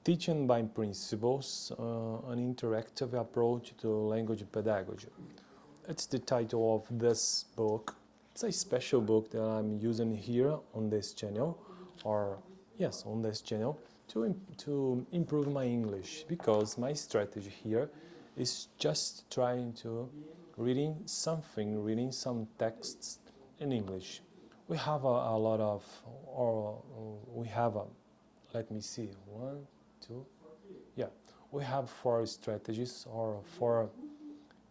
Teaching by Principles, an interactive approach to language pedagogy. It's the title of this book. It's a special book that I'm using here on this channel, or yes, on this channel, to improve my English, because my strategy here is just trying to reading some texts in English. We have a lot of, or we have a, let me see, one, two, yeah, we have 4 strategies or 4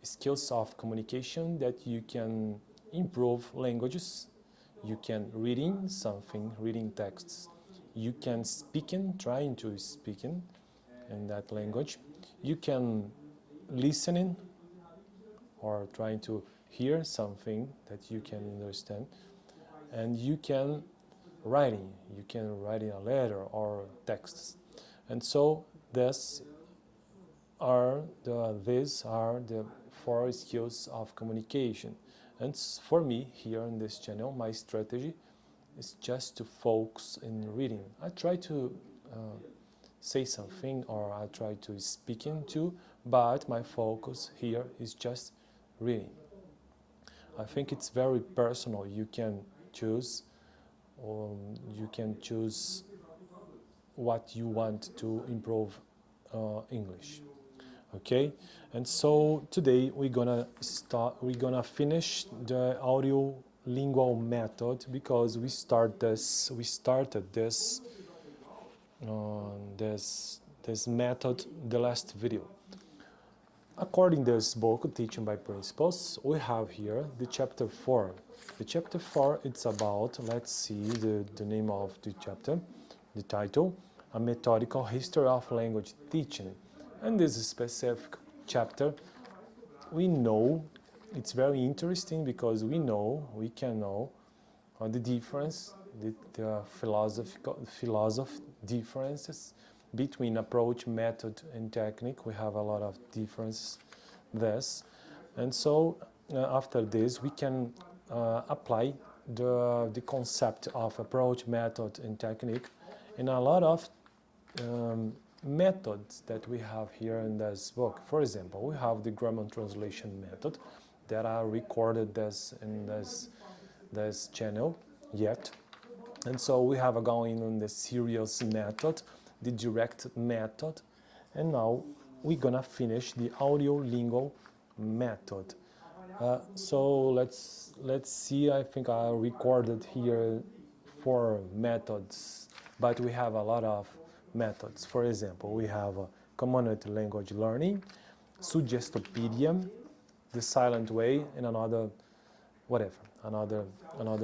skills of communication that you can improve languages. You can reading texts. You can trying to speak in that language. You can listening or trying to hear something that you can understand. And you can writing a letter or texts. And so these are the 4 skills of communication. And for me, here on this channel, my strategy is just to focus in reading. I try to say something, or I try to speak into, but my focus here is just reading. I think it's very personal. You can choose what you want to improve English. Okay, and so today we're gonna finish the audiolingual method, because we started this method the last video. According to this book, Teaching by Principles, we have here the chapter 4. The chapter 4, it's about, let's see the name of the chapter, the title, A Methodical History of Language Teaching. And this specific chapter, we know it's very interesting, because we can know the difference, the philosophy differences between approach, method, and technique. We have a lot of differences this. And so after this, we can apply the concept of approach, method, and technique in a lot of methods that we have here in this book. For example, we have the grammar translation method that I recorded in this channel yet. And so we have going on the serious method, the direct method, and now we're gonna finish the audiolingual method. So let's see. I think I recorded here 4 methods, but we have a lot of methods. For example, we have community language learning, Suggestopedia, the silent way, and another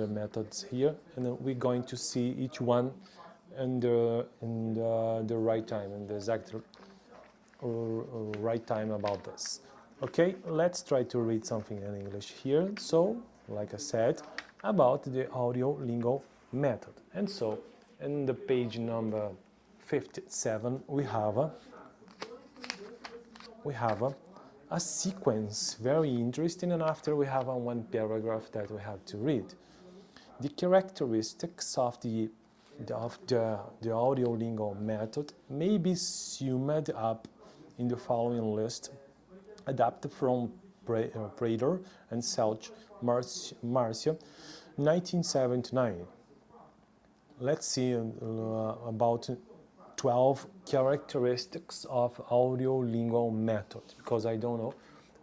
methods here. And then we're going to see each one in the right time, in the exact right time about this. Okay, let's try to read something in English here. So, like I said, about the audiolingual method. And so, in the page number 57, we have a sequence, very interesting, and after we have one paragraph that we have to read. The characteristics of the audiolingual method may be summed up in the following list, adapted from Prater and Selch, Marcia, 1979. Let's see about 12 characteristics of audiolingual method, because I don't know,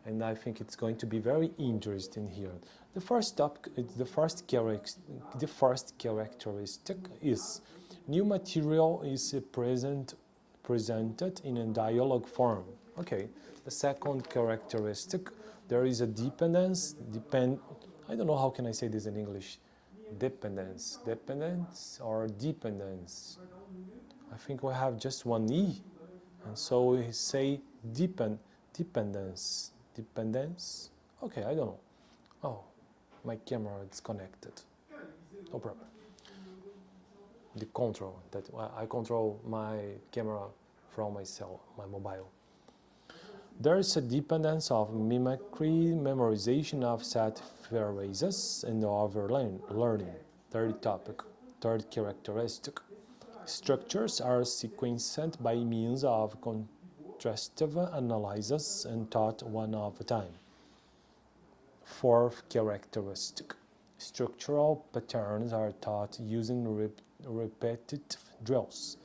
and I think it's going to be very interesting here. The first characteristic is new material is presented in a dialogue form. Okay. The second characteristic, there is a dependence. I don't know how can I say this in English. Dependence or dependence. I think we have just one E, and so we say dependence. Okay, I don't know. Oh, my camera is connected. No problem. The control, that I control my camera from my mobile. There is a dependence of mimicry, memorization of set phrases, and overlearning. Third characteristic. Structures are sequenced by means of contrastive analysis and taught one at a time. Fourth characteristic. Structural patterns are taught using repetitive drills.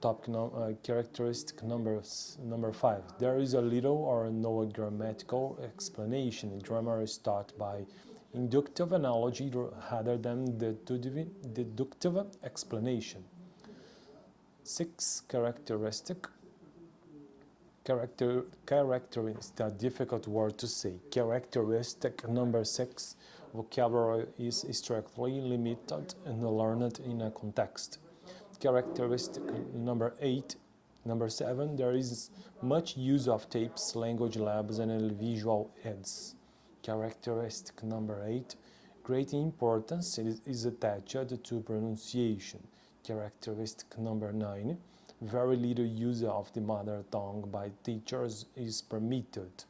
Characteristic number 5. There is a little or no grammatical explanation. Grammar is taught by inductive analogy rather than deductive explanation. 6. Characteristic, a difficult word to say. Characteristic number 6. Vocabulary is strictly limited and learned in a context. Characteristic number 7. There is much use of tapes, language labs, and visual aids. Characteristic number 8. Great importance is attached to pronunciation. Characteristic number 9. Very little use of the mother tongue by teachers is permitted.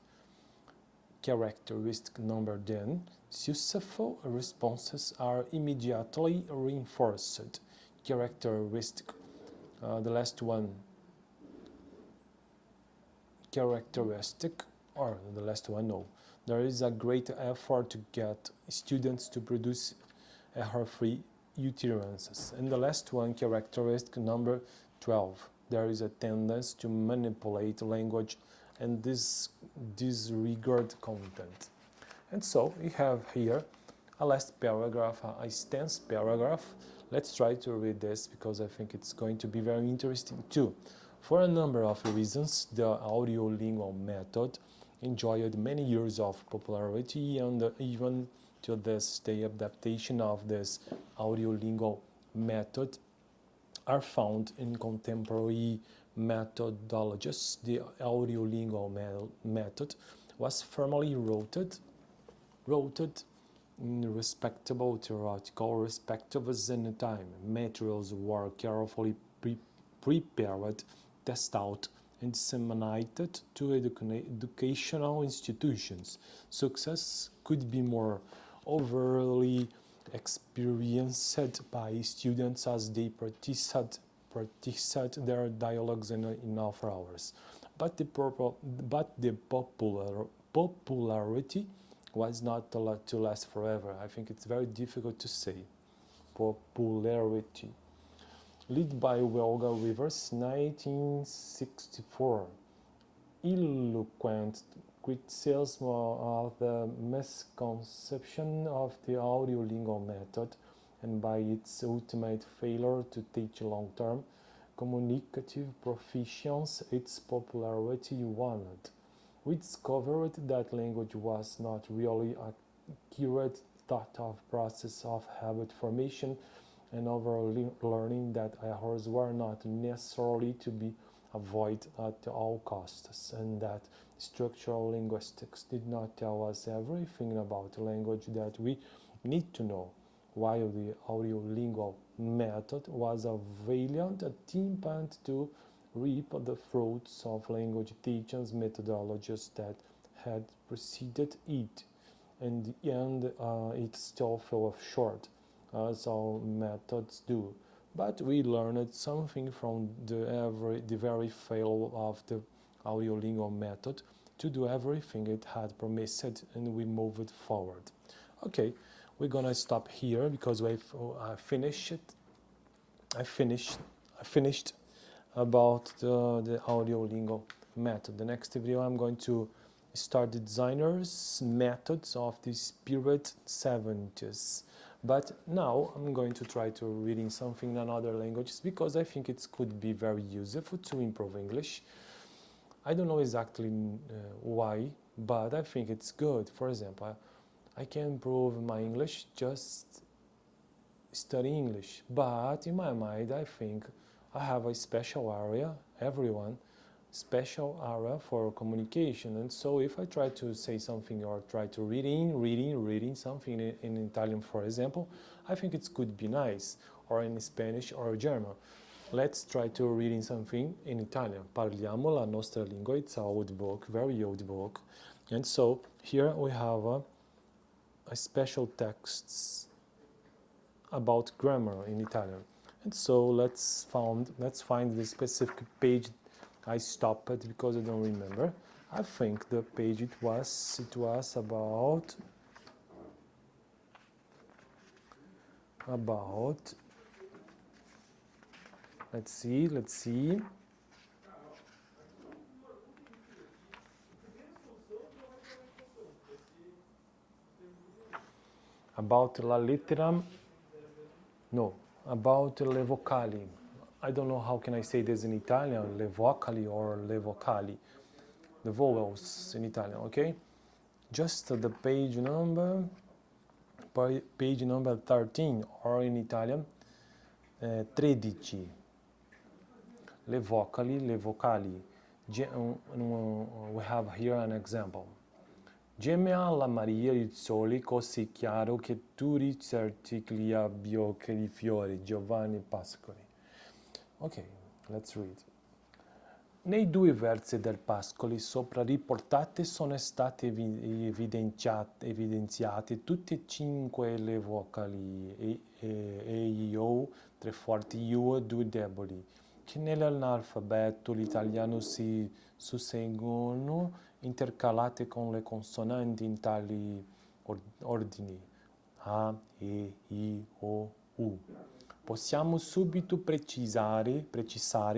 Characteristic number 10. Successful responses are immediately reinforced. Characteristic, the last one, characteristic, or the last one, no. There is a great effort to get students to produce error-free utterances. And the last one, characteristic number 12. There is a tendency to manipulate language and disregard content. And so we have here a last paragraph, a extensive paragraph. Let's try to read this because I think it's going to be very interesting too. For a number of reasons, the audiolingual method enjoyed many years of popularity, and even to this day adaptation of this audiolingual method are found in contemporary methodologies. The audiolingual method was firmly rooted in respectable theoretical perspectives and time. Materials were carefully prepared, tested out, and disseminated to educational institutions. Success could be more overly experienced by students as they practiced their dialogues in after hours. But the popularity was not to last forever. I think it's very difficult to say. Popularity. Led by Welga Rivers, 1964. Eloquent criticism of the misconception of the audiolingual method and by its ultimate failure to teach long-term communicative proficiency, its popularity waned. We discovered that language was not really a accurate thought of process of habit formation, and overall learning that errors were not necessarily to be avoided at all costs, and that structural linguistics did not tell us everything about language that we need to know, while the audiolingual method was a valiant attempt to reap the fruits of language teaching methodologies that had preceded it. In the end, it still fell short, as all methods do. But we learned something from the very failure of the audiolingual method to do everything it had promised, and we moved forward. Okay, we're gonna stop here because I finished about the audiolingual method. The next video I'm going to start the designer's methods of the spirit 70s. But now I'm going to try to reading something in other languages because I think it could be very useful to improve English. I don't know exactly why, but I think it's good. For example, I can improve my English just studying English, but in my mind I think I have a special area, special area for communication. And so if I try to say something or try to reading something in Italian, for example, I think it could be nice, or in Spanish or German. Let's try to reading something in Italian. Parliamo la nostra lingua. It's an old book, very old book. And so here we have a special texts about grammar in Italian. And so let's find the specific page I stopped at because I don't remember. I think the page it was about let's see. About la lettera, no, about le vocali. I don't know how can I say this in Italian, le vocali or le vocali, the vowels in Italian, okay? Just the page number 13, or in Italian, 13. Le vocali. We have here an example. Gemea la Maria il sole così chiaro che tu ricerchi abbio che di fiori, Giovanni Pascoli. Ok, let's read. Nei due versi del Pascoli sopra riportate sono state evidenziate tutte e 5 le vocali e io, 3 forti, io, 2 deboli, che nell'alfabeto l'italiano si susseguono intercalate con le consonanti in tali ordini: A, E, I, O, U. Possiamo subito precisare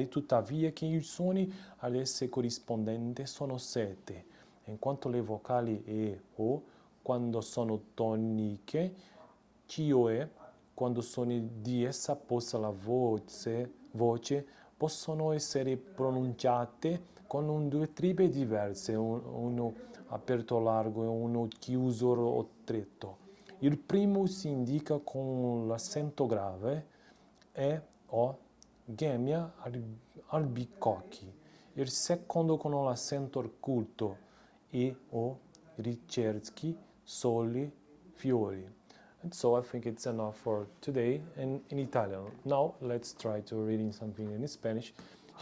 tuttavia che i suoni ad esse corrispondenti sono 7, in quanto le vocali E, O, quando sono toniche, cioè quando sono di essa posta la voce, possono essere pronunciate con 2 tribe diverse, uno aperto largo e uno chiuso o stretto. Il primo si indica con l'accento grave, E, O, gemia, albicocchi. Il secondo con l'accento occulto, E, O, ricerchi, soli, fiori. And so I think it's enough for today in Italian. Now let's try to reading something in Spanish.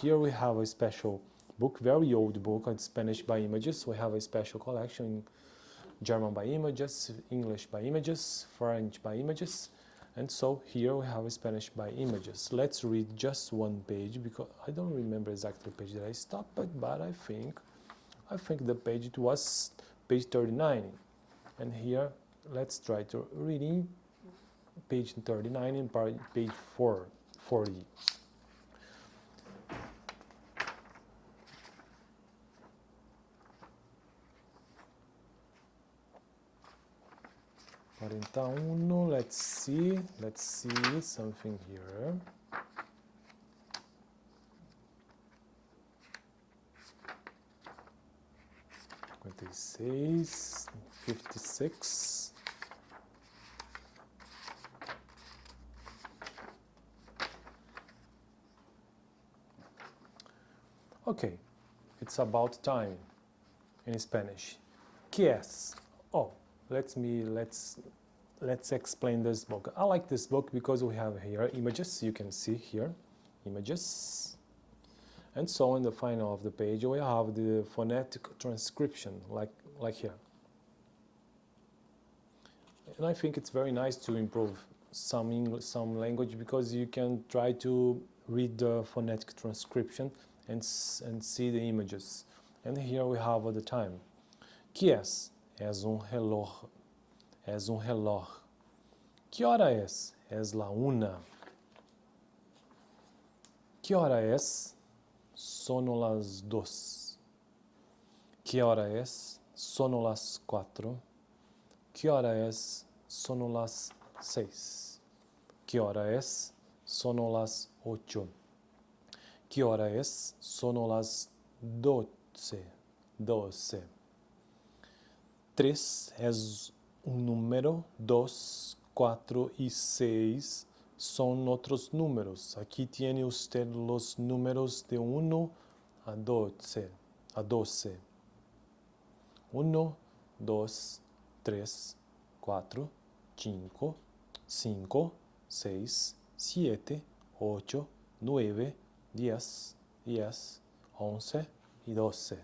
Here we have a special book, very old book, it's Spanish by images. We have a special collection, German by images, English by images, French by images. And so here we have a Spanish by images. Let's read just one page because I don't remember exactly the page that I stopped at, but I think the page it was page 39. And here let's try to reading page 39 and page 40. Let's see something here. What it says, 56. Okay, it's about time in Spanish. ¿Qué es? Oh, let's explain this book. I like this book because we have here images. You can see here images, and so in the final of the page we have the phonetic transcription, like here. And I think it's very nice to improve some language because you can try to read the phonetic transcription and see the images. And here we have the time. ¿Qué es? Es un reloj. Es un reloj. ¿Qué hora es? Es la 1. ¿Qué hora es? Sono las 2. ¿Qué hora es? Sono las 4. ¿Qué hora es? Sono las 6. ¿Qué hora es? Sono las 8. ¿Qué hora es? Sono las 12. 3 es un número, 2, 4 y 6 son otros números. Aquí tiene usted los números de 1 a 12. 1, 2, 3, 4, 5, 6, 7, 8, 9, 10, 11 y 12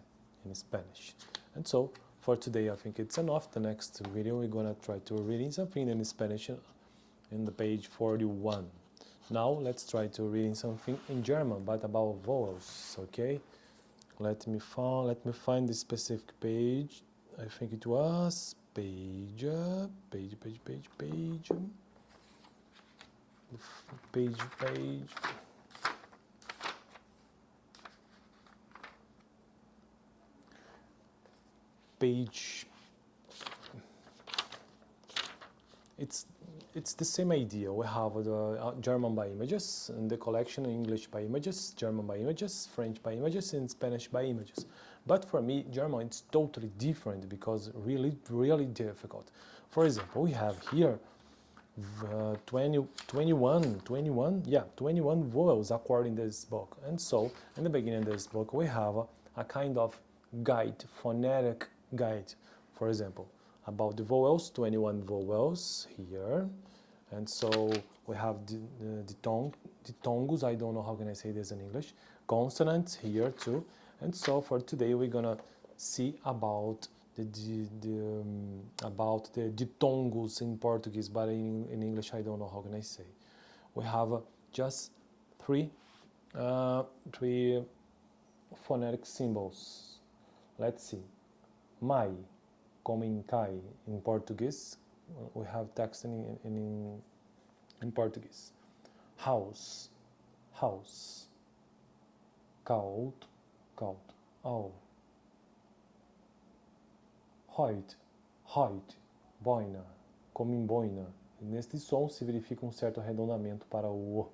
in Spanish. And so, for today, I think it's enough. The next video, we're gonna try to reading something in Spanish in the page 41. Now let's try to reading something in German, but about vowels, okay? Let me find the specific page. I think it was page. It's the same idea. We have the German by images, and the collection English by images, German by images, French by images, and Spanish by images. But for me, German it's totally different because really difficult. For example, we have here 21 vowels according to this book. And so, in the beginning of this book, we have a kind of guide, phonetic guide. For example, about the vowels, 21 vowels here. And so we have the tongues, I don't know how can I say this in English, consonants here too. And so for today we're gonna see about the ditongus in Portuguese, but in English I don't know how can I say. We have just three phonetic symbols. Let's see. Mai, como em cai in Portuguese. We have text in Portuguese. House, house. Kaut, kaut. Oh. Heut, heut. Boina, como em boina. E neste som se verifica um certo arredondamento para o O.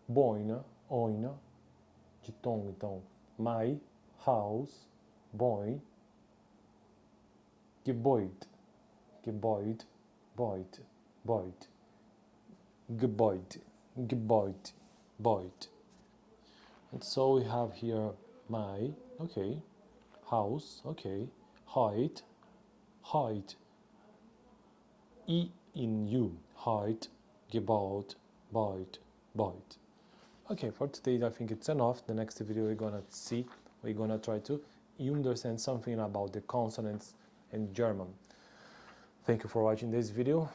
Boina, oina. De tom, então. Mai, house, boin. Gebäude, Gebäude, Beut, Beut, Gebäude, Gebäude, Beut. And so we have here my, okay, house, okay, height, height, I in you, height, gebaut, Beut, Beut. Okay, for today I think it's enough. The next video we're gonna try to understand something about the consonants in German. Thank you for watching this video.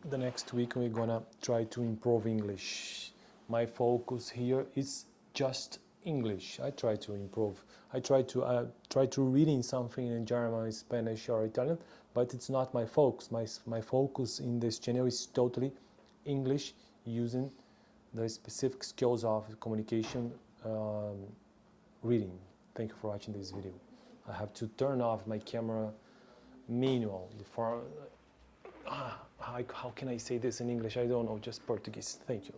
The next week we're gonna try to improve English. My focus here is just English. I try to improve. I try to reading something in German, Spanish or Italian, but it's not my focus. My focus in this channel is totally English, using the specific skills of communication, reading. Thank you for watching this video. I have to turn off my camera manual before. How can I say this in English? I don't know, just Portuguese. Thank you.